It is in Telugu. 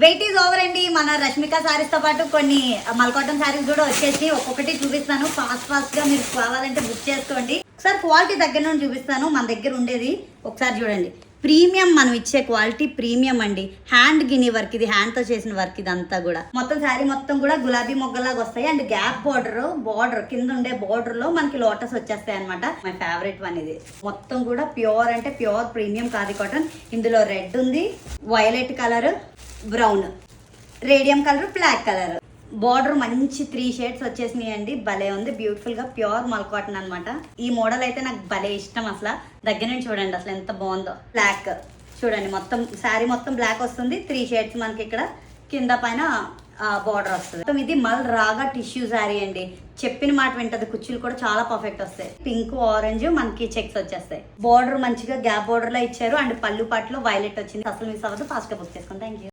వెయిట్ ఈజ్ ఓవర్ అండి. మన రష్మిక సారీస్ తో పాటు కొన్ని మల్కాటన్ సారీస్ కూడా వచ్చేసి ఒక్కొక్కటి చూపిస్తాను. ఫాస్ట్ గా మీరు కావాలంటే బుక్ చేసుకోండి. ఒకసారి క్వాలిటీ దగ్గర నుండి చూపిస్తాను. మన దగ్గర ఉండేది ఒకసారి చూడండి. ప్రీమియం మనం ఇచ్చే క్వాలిటీ ప్రీమియం అండి. హ్యాండ్ గిని వర్క్, ఇది హ్యాండ్ తో చేసిన వర్క్ ఇదంతా కూడా. మొత్తం శారీ మొత్తం కూడా గులాబీ మొగ్గలాగా వస్తాయి. అండ్ గ్యాప్ బార్డర్ కింద ఉండే బార్డర్ లో మనకి లోటస్ వచ్చేస్తాయి అనమాట. మై ఫేవరెట్ వన్ ఇది. మొత్తం కూడా ప్యూర్ అంటే ప్యూర్ ప్రీమియం ఖాదీ కాటన్. ఇందులో రెడ్ ఉంది, violet colour, brown, radium colour, black colour. Border మంచి 3 షేడ్స్ వచ్చేసినాయి అండి. భలే ఉంది, బ్యూటిఫుల్ గా ప్యూర్ మల్ కాటన్ అనమాట. ఈ మోడల్ అయితే నాకు భలే ఇష్టం. అసలు దగ్గర నుంచి చూడండి అసలు ఎంత బాగుందో. బ్లాక్ చూడండి, మొత్తం శారీ మొత్తం బ్లాక్ వస్తుంది. 3 షేడ్స్ మనకి ఇక్కడ కింద పైన బార్డర్ వస్తుంది. మొత్తం ఇది మల్ రాగా టిష్యూ శారీ అండి. చెప్పిన మాట వింటది. కుచ్చులు కూడా చాలా పర్ఫెక్ట్ వస్తాయి. పింక్, ఆరెంజ్ మనకి చెక్స్ వచ్చేస్తాయి. బార్డర్ మంచిగా గ్యాప్ బార్డర్ లో ఇచ్చారు. అండ్ పళ్ళు పాటలో వైలెట్ వచ్చింది. అసలు మిస్ అవ్వదు. ఫాస్ట్ గా బుక్ చేసుకోండి. Thank you.